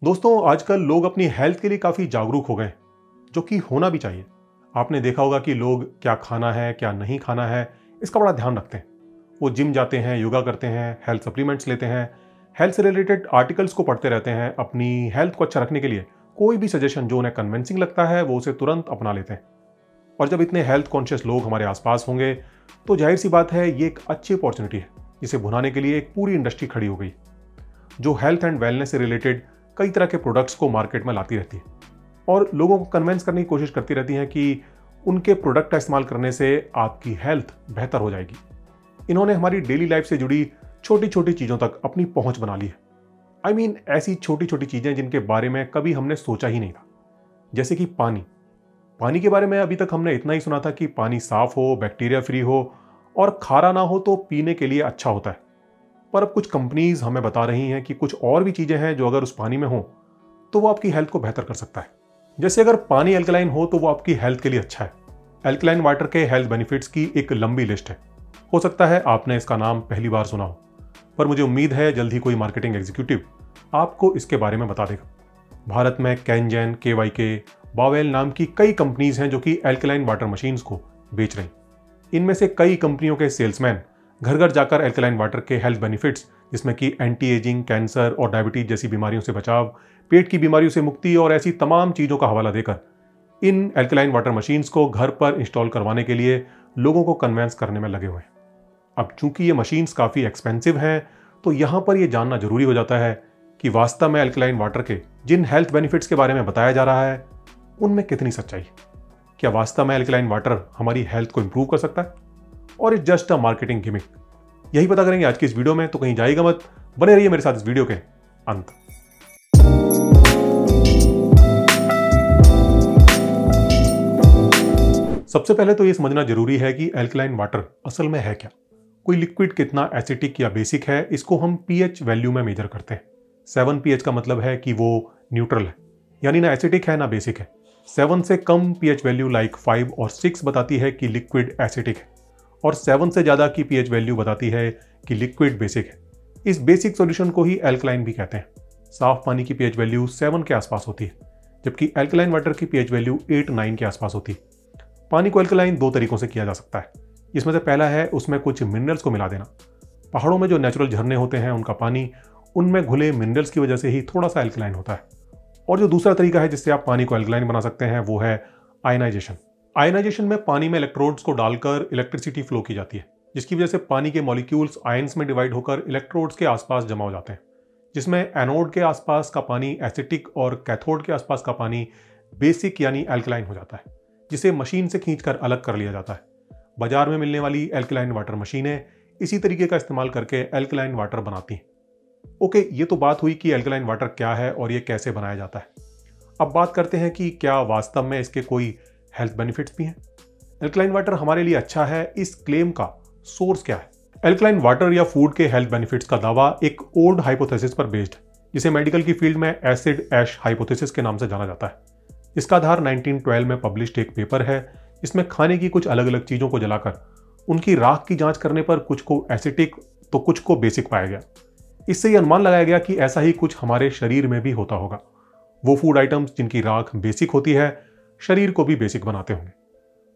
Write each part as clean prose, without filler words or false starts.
दोस्तों, आजकल लोग अपनी हेल्थ के लिए काफ़ी जागरूक हो गए, जो कि होना भी चाहिए। आपने देखा होगा कि लोग क्या खाना है, क्या नहीं खाना है, इसका बड़ा ध्यान रखते हैं। वो जिम जाते हैं, योगा करते हैं, हेल्थ सप्लीमेंट्स लेते हैं, हेल्थ से रिलेटेड आर्टिकल्स को पढ़ते रहते हैं। अपनी हेल्थ को अच्छा रखने के लिए कोई भी सजेशन जो उन्हें कन्विंसिंग लगता है, वो उसे तुरंत अपना लेते हैं। और जब इतने हेल्थ कॉन्शियस लोग हमारे आसपास होंगे, तो जाहिर सी बात है, ये एक अच्छी अपॉर्चुनिटी है जिसे भुनाने के लिए एक पूरी इंडस्ट्री खड़ी हो गई, जो हेल्थ एंड वेलनेस से रिलेटेड कई तरह के प्रोडक्ट्स को मार्केट में लाती रहती है और लोगों को कन्विंस करने की कोशिश करती रहती है कि उनके प्रोडक्ट का इस्तेमाल करने से आपकी हेल्थ बेहतर हो जाएगी। इन्होंने हमारी डेली लाइफ से जुड़ी छोटी छोटी चीज़ों तक अपनी पहुंच बना ली है। आई मीन ऐसी छोटी छोटी चीज़ें जिनके बारे में कभी हमने सोचा ही नहीं था, जैसे कि पानी के बारे में अभी तक हमने इतना ही सुना था कि पानी साफ हो, बैक्टीरिया फ्री हो और खारा ना हो तो पीने के लिए अच्छा होता है। पर अब कुछ कंपनीज हमें बता रही हैं कि कुछ और भी चीजें हैं जो अगर उस पानी में हो तो वो आपकी हेल्थ को बेहतर कर सकता है। जैसे अगर पानी एल्कलाइन हो तो वो आपकी हेल्थ के लिए अच्छा है। एल्कलाइन वाटर के हेल्थ बेनिफिट्स की एक लंबी लिस्ट है। हो सकता है आपने इसका नाम पहली बार सुना हो, पर मुझे उम्मीद है जल्द ही कोई मार्केटिंग एग्जीक्यूटिव आपको इसके बारे में बता देगा। भारत में कैनजेन, KYK, बावेल नाम की कई कंपनीज हैं जो कि एल्कलाइन वाटर मशीन्स को बेच रही। इनमें से कई कंपनियों के सेल्समैन घर घर जाकर एल्कलाइन वाटर के हेल्थ बेनिफिट्स, जिसमें कि एंटी एजिंग, कैंसर और डायबिटीज जैसी बीमारियों से बचाव, पेट की बीमारियों से मुक्ति और ऐसी तमाम चीज़ों का हवाला देकर इन एल्कलाइन वाटर मशीन्स को घर पर इंस्टॉल करवाने के लिए लोगों को कन्वेंस करने में लगे हुए हैं। अब चूंकि ये मशीन्स काफ़ी एक्सपेंसिव हैं, तो यहाँ पर यह जानना जरूरी हो जाता है कि वास्तव में एल्कलाइन वाटर के जिन हेल्थ बेनिफिट्स के बारे में बताया जा रहा है उनमें कितनी सच्चाई है। क्या वास्तव में एल्कलाइन वाटर हमारी हेल्थ को इंप्रूव कर सकता है और it's just a marketing gimmick? यही पता करेंगे आज की इस वीडियो में, तो कहीं जाइएगा मत, बने रहिए मेरे साथ इस वीडियो के अंत। सबसे पहले तो ये समझना जरूरी है कि एल्कलाइन वाटर असल में है क्या। कोई लिक्विड कितना एसिटिक या बेसिक है, इसको हम pH वैल्यू में मेजर करते हैं। 7 pH का मतलब है कि वो न्यूट्रल है, यानी ना एसिटिक है ना बेसिक है। 7 से कम pH वैल्यू लाइक 5 और 6 बताती है कि लिक्विड एसिटिक है, और 7 से ज़्यादा की pH वैल्यू बताती है कि लिक्विड बेसिक है। इस बेसिक सॉल्यूशन को ही एल्कलाइन भी कहते हैं। साफ पानी की pH वैल्यू 7 के आसपास होती है, जबकि एल्कलाइन वाटर की pH वैल्यू 8-9 के आसपास होती है। पानी को एल्कलाइन दो तरीकों से किया जा सकता है। इसमें से पहला है उसमें कुछ मिनरल्स को मिला देना। पहाड़ों में जो नेचुरल झरने होते हैं उनका पानी उनमें घुले मिनरल्स की वजह से ही थोड़ा सा एल्कलाइन होता है। और जो दूसरा तरीका है जिससे आप पानी को एल्कलाइन बना सकते हैं वो है आयनाइजेशन। आयनाइजेशन में पानी में इलेक्ट्रोड्स को डालकर इलेक्ट्रिसिटी फ्लो की जाती है, जिसकी वजह से पानी के मॉलिक्यूल्स आयंस में डिवाइड होकर इलेक्ट्रोड्स के आसपास जमा हो जाते हैं, जिसमें एनोड के आसपास का पानी एसिटिक और कैथोड के आसपास का पानी बेसिक यानी एल्कलाइन हो जाता है, जिसे मशीन से खींचकर अलग कर लिया जाता है। बाजार में मिलने वाली एल्कलाइन वाटर मशीनें इसी तरीके का इस्तेमाल करके एल्कलाइन वाटर बनाती हैं। ओके, ये तो बात हुई कि एल्कलाइन वाटर क्या है और ये कैसे बनाया जाता है। अब बात करते हैं कि क्या वास्तव में इसके कोई हेल्थ बेनिफिट्स भी हैं। एल्कलाइन वाटर हमारे लिए अच्छा है, इस क्लेम का सोर्स क्या है? एल्कलाइन वाटर या फूड के हेल्थ बेनिफिट्स का दावा एक ओल्ड हाइपोथेसिस पर बेस्ड है, जिसे मेडिकल की फील्ड में एसिड ऐश हाइपोथेसिस के नाम से जाना जाता है। इसका आधार 1912 में पब्लिश्ड एक पेपर है, जिसमें खाने की कुछ अलग अलग चीज़ों को जलाकर उनकी राख की जांच करने पर कुछ को एसिटिक तो कुछ को बेसिक पाया गया। इससे यह अनुमान लगाया गया कि ऐसा ही कुछ हमारे शरीर में भी होता होगा। वो फूड आइटम्स जिनकी राख बेसिक होती है शरीर को भी बेसिक बनाते होंगे।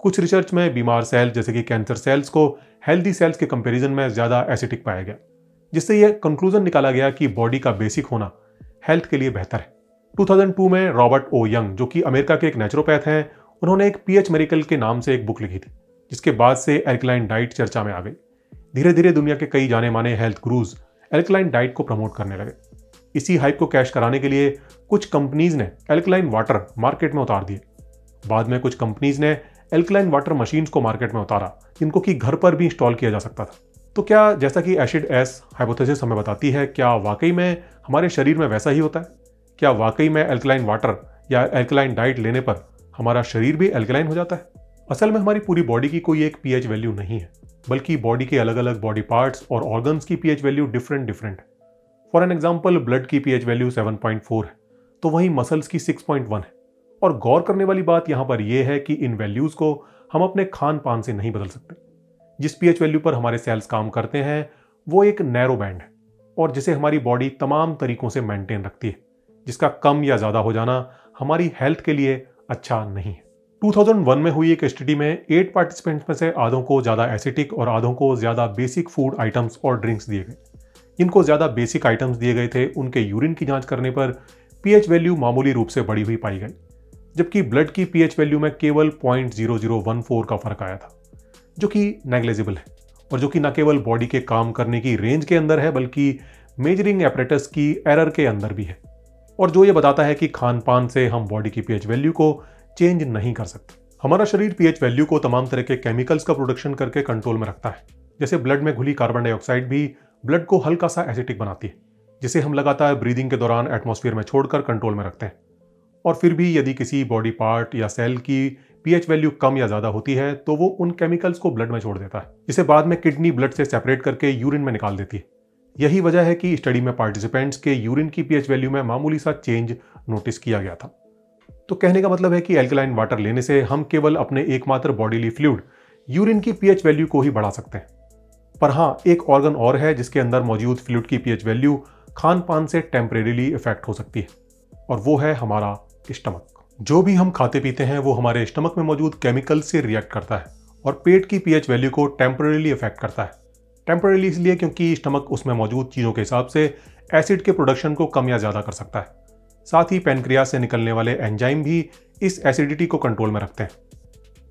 कुछ रिसर्च में बीमार सेल्स जैसे कि कैंसर सेल्स को हेल्दी सेल्स के कंपैरिजन में ज़्यादा एसिटिक पाया गया, जिससे यह कंक्लूजन निकाला गया कि बॉडी का बेसिक होना हेल्थ के लिए बेहतर है। 2002 में रॉबर्ट ओ यंग, जो कि अमेरिका के एक नेचुरोपैथ हैं, उन्होंने एक pH मेरिकल के नाम से एक बुक लिखी थी, जिसके बाद से एल्कलाइन डाइट चर्चा में आ गई। धीरे धीरे दुनिया के कई जाने माने हेल्थ गुरुज एल्कलाइन डाइट को प्रमोट करने लगे। इसी हाइप को कैश कराने के लिए कुछ कंपनीज ने एल्कलाइन वाटर मार्केट में उतार दिए। बाद में कुछ कंपनीज ने एल्कलाइन वाटर मशीन्स को मार्केट में उतारा, जिनको कि घर पर भी इंस्टॉल किया जा सकता था। तो क्या जैसा कि एसिड ऐश हाइपोथेसिस हमें बताती है, क्या वाकई में हमारे शरीर में वैसा ही होता है? क्या वाकई में एल्कलाइन वाटर या एल्कलाइन डाइट लेने पर हमारा शरीर भी एल्कलाइन हो जाता है? असल में हमारी पूरी बॉडी की कोई एक pH वैल्यू नहीं है, बल्कि बॉडी के अलग अलग बॉडी पार्ट्स और ऑर्गन्स की pH वैल्यू डिफरेंट है। फॉर एन एग्जाम्पल, ब्लड की pH वैल्यू 7.4 है, तो वहीं मसल्स की 6.1 है। और गौर करने वाली बात यहां पर यह है कि इन वैल्यूज को हम अपने खान पान से नहीं बदल सकते। जिस pH वैल्यू पर हमारे सेल्स काम करते हैं वो एक नैरो बैंड है, और जिसे हमारी बॉडी तमाम तरीकों से मेंटेन रखती है, जिसका कम या ज़्यादा हो जाना हमारी हेल्थ के लिए अच्छा नहीं है। 2001 में हुई एक स्टडी में 8 पार्टिसिपेंट्स में से आधों को ज़्यादा एसिटिक और आधों को ज़्यादा बेसिक फूड आइटम्स और ड्रिंक्स दिए गए। जिनको ज़्यादा बेसिक आइटम्स दिए गए थे उनके यूरिन की जांच करने पर पीएच वैल्यू मामूली रूप से बढ़ी हुई पाई गई, जबकि ब्लड की पीएच वैल्यू में केवल 0.0014 का फर्क आया था, जो कि नेग्लेजिबल है और जो कि न केवल बॉडी के काम करने की रेंज के अंदर है बल्कि मेजरिंग एपरेटस की एरर के अंदर भी है, और जो ये बताता है कि खान पान से हम बॉडी की पीएच वैल्यू को चेंज नहीं कर सकते। हमारा शरीर पीएच वैल्यू को तमाम तरह के केमिकल्स का प्रोडक्शन करके कंट्रोल में रखता है। जैसे ब्लड में घुली कार्बन डाइऑक्साइड भी ब्लड को हल्का सा एसिटिक बनाती है, जिसे हम लगातार ब्रीदिंग के दौरान एटमॉस्फेयर में छोड़कर कंट्रोल में रखते हैं। और फिर भी यदि किसी बॉडी पार्ट या सेल की पीएच वैल्यू कम या ज्यादा होती है तो वो उन केमिकल्स को ब्लड में छोड़ देता है, जिसे बाद में किडनी ब्लड से सेपरेट करके यूरिन में निकाल देती है। यही वजह है कि स्टडी में पार्टिसिपेंट्स के यूरिन की पीएच वैल्यू में मामूली सा चेंज नोटिस किया गया था। तो कहने का मतलब है कि एल्कलाइन वाटर लेने से हम केवल अपने एकमात्र बॉडीली फ्लूइड यूरिन की पीएच वैल्यू को ही बढ़ा सकते हैं। पर हाँ, एक ऑर्गन और है जिसके अंदर मौजूद फ्लूइड की पीएच वैल्यू खान पान से टेम्परेरीली इफेक्ट हो सकती है, और वो है हमारा स्टमक। जो भी हम खाते पीते हैं वो हमारे स्टमक में मौजूद केमिकल से रिएक्ट करता है और पेट की पीएच वैल्यू को टेम्परेरीली इफेक्ट करता है। टेम्परेरीली इसलिए क्योंकि स्टमक उसमें मौजूद चीज़ों के हिसाब से एसिड के प्रोडक्शन को कम या ज़्यादा कर सकता है। साथ ही पैनक्रियाज से निकलने वाले एंजाइम भी इस एसिडिटी को कंट्रोल में रखते हैं।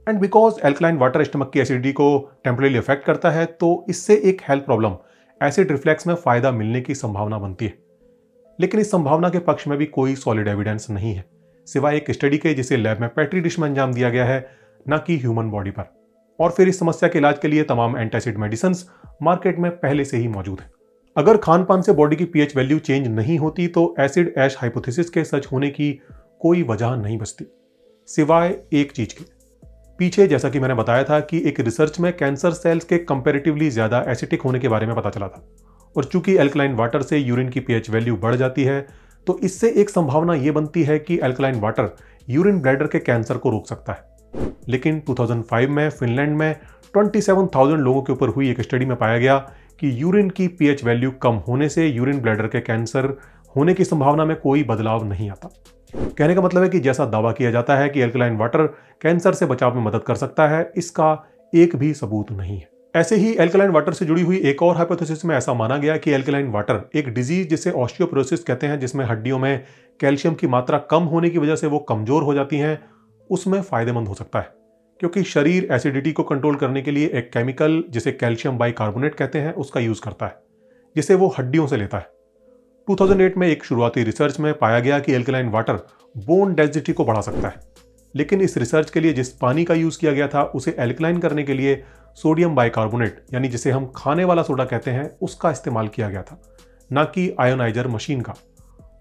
And because alkaline water stomach की एसिडिटी को टेम्परेरीली इफेक्ट करता है तो इससे एक हेल्थ प्रॉब्लम एसिड रिफ्लेक्स में फायदा मिलने की संभावना बनती है। लेकिन इस संभावना के पक्ष में भी कोई सॉलिड एविडेंस नहीं है, सिवाय एक स्टडी के जिसे लैब में पेट्री डिश में अंजाम दिया गया है, न कि ह्यूमन बॉडी पर। और फिर इस समस्या के इलाज के लिए तमाम एंटासिड मेडिसिन मार्केट में पहले से ही मौजूद है। अगर खान पान से बॉडी की पीएच वैल्यू चेंज नहीं होती तो एसिड ऐश हाइपोथेसिस के सच होने की कोई वजह नहीं बचती, सिवाय एक चीज के। पीछे जैसा कि मैंने बताया था कि एक रिसर्च में कैंसर सेल्स के कंपैरेटिवली ज्यादा एसिटिक होने के बारे में पता चला था, और चूंकि एल्कलाइन वाटर से यूरिन की पीएच वैल्यू बढ़ जाती है तो इससे एक संभावना यह बनती है कि एल्कलाइन वाटर यूरिन ब्लैडर के कैंसर को रोक सकता है। लेकिन 2005 में फिनलैंड में 27,000 लोगों के ऊपर हुई एक स्टडी में पाया गया कि यूरिन की पीएच वैल्यू कम होने से यूरिन ब्लैडर के कैंसर होने की संभावना में कोई बदलाव नहीं आता। कहने का मतलब है कि जैसा दावा किया जाता है कि एल्कलाइन वाटर कैंसर से बचाव में मदद कर सकता है, इसका एक भी सबूत नहीं है। ऐसे ही एल्कलाइन वाटर से जुड़ी हुई एक और हाइपोथेसिस में ऐसा माना गया कि एल्कलाइन वाटर एक डिजीज जिसे ऑस्टियोपोरोसिस कहते हैं, जिसमें हड्डियों में कैल्शियम की मात्रा कम होने की वजह से वो कमजोर हो जाती हैं, उसमें फायदेमंद हो सकता है, क्योंकि शरीर एसिडिटी को कंट्रोल करने के लिए एक केमिकल जिसे कैल्शियम बाइकार्बोनेट कहते हैं उसका यूज करता है, जिसे वो हड्डियों से लेता है। 2008 में एक शुरुआती रिसर्च में पाया गया कि एल्कलाइन वाटर बोन डेंसिटी को बढ़ा सकता है, लेकिन इस रिसर्च के लिए जिस पानी का यूज किया गया था उसे एल्कलाइन करने के लिए सोडियम बाइकार्बोनेट यानी जिसे हम खाने वाला सोडा कहते हैं उसका इस्तेमाल किया गया था, न कि आयोनाइजर मशीन का।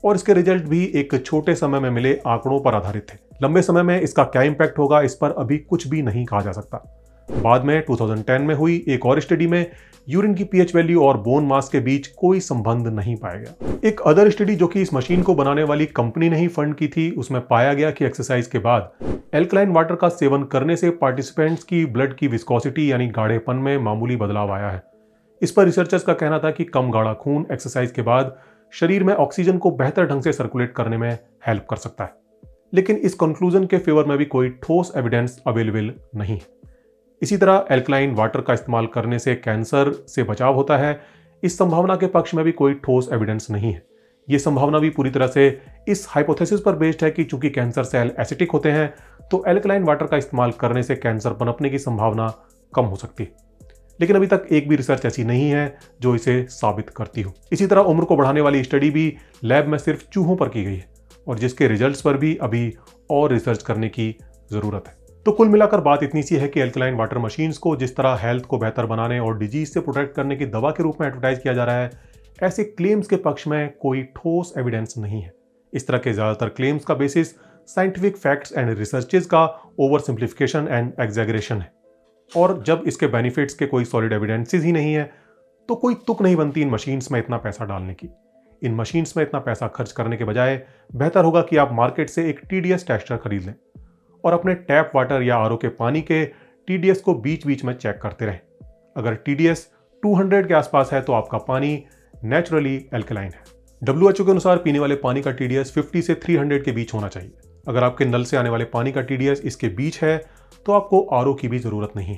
और इसके रिजल्ट भी एक छोटे समय में मिले आंकड़ों पर आधारित थे। लंबे समय में इसका क्या इंपैक्ट होगा इस पर अभी कुछ भी नहीं कहा जा सकता। बाद में 2010 में हुई एक और स्टडी में यूरिन की पीएच वैल्यू और बोन मास के बीच कोई संबंध नहीं पाया गया। एक अदर स्टडी जो कि इस मशीन को बनाने वाली कंपनी ने ही फंड की थी, उसमें पाया गया कि एक्सरसाइज के बाद एल्कलाइन वाटर का सेवन करने से पार्टिसिपेंट्स की ब्लड की विस्कोसिटी यानी गाढ़ेपन में मामूली बदलाव आया है। इस पर रिसर्चर्स का कहना था कि कम गाढ़ा खून एक्सरसाइज के बाद शरीर में ऑक्सीजन को बेहतर ढंग से सर्कुलेट करने में हेल्प कर सकता है। लेकिन इस कंक्लूजन के फेवर में भी कोई ठोस एविडेंस अवेलेबल नहीं है। इसी तरह एल्कलाइन वाटर का इस्तेमाल करने से कैंसर से बचाव होता है, इस संभावना के पक्ष में भी कोई ठोस एविडेंस नहीं है। यह संभावना भी पूरी तरह से इस हाइपोथेसिस पर बेस्ड है कि चूंकि कैंसर सेल एसिटिक होते हैं तो एल्कलाइन वाटर का इस्तेमाल करने से कैंसर पनपने की संभावना कम हो सकती है। लेकिन अभी तक एक भी रिसर्च ऐसी नहीं है जो इसे साबित करती हो। इसी तरह उम्र को बढ़ाने वाली स्टडी भी लैब में सिर्फ चूहों पर की गई है, और जिसके रिजल्ट्स पर भी अभी और रिसर्च करने की जरूरत है। तो कुल मिलाकर बात इतनी सी है कि एल्कलाइन वाटर मशीन्स को जिस तरह हेल्थ को बेहतर बनाने और डिजीज से प्रोटेक्ट करने की दवा के रूप में एडवर्टाइज किया जा रहा है, ऐसे क्लेम्स के पक्ष में कोई ठोस एविडेंस नहीं है। इस तरह के ज्यादातर क्लेम्स का basis scientific facts and researches का ओवर सिंप्लीफिकेशन एंड एग्जैगरेशन है, और जब इसके बेनिफिट्स के कोई सॉलिड एविडेंसेस ही नहीं है तो कोई तुक नहीं बनती इन मशीन्स में इतना पैसा डालने की। इन मशीन्स में इतना पैसा खर्च करने के बजाय बेहतर होगा कि आप मार्केट से एक TDS टेस्टर खरीद लें और अपने टैप वाटर या RO के पानी के TDS को बीच बीच में चेक करते रहें। अगर TDS 200 के आसपास है तो आपका पानी नेचुरली एल्कलाइन है। WHO के अनुसार पीने वाले पानी का TDS 50 से 300 के बीच होना चाहिए। अगर आपके नल से आने वाले पानी का TDS इसके बीच है तो आपको RO की भी जरूरत नहीं।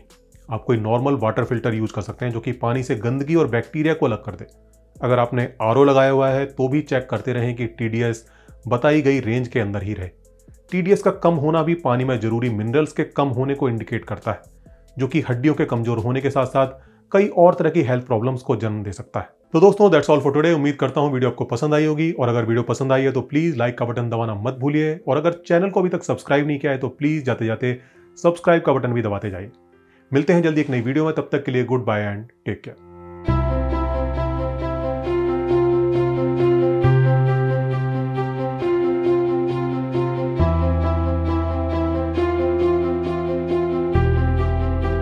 आप कोई नॉर्मल वाटर फिल्टर यूज कर सकते हैं जो कि पानी से गंदगी और बैक्टीरिया को अलग कर दे। अगर आपने RO लगाया हुआ है तो भी चेक करते रहें कि TDS बताई गई रेंज के अंदर ही रहे। TDS का कम होना भी पानी में जरूरी मिनरल्स के कम होने को इंडिकेट करता है, जो कि हड्डियों के कमजोर होने के साथ साथ कई और तरह की हेल्थ प्रॉब्लम्स को जन्म दे सकता है। तो दोस्तों दैट्स ऑल फॉर टुडे। उम्मीद करता हूं वीडियो आपको पसंद आई होगी, और अगर वीडियो पसंद आई है तो प्लीज लाइक का बटन दबाना मत भूलिए, और अगर चैनल को अभी तक सब्सक्राइब नहीं किया है तो प्लीज जाते जाते सब्सक्राइब का बटन भी दबाते जाइए। मिलते हैं जल्दी एक नई वीडियो में, तब तक के लिए goodbye and take care.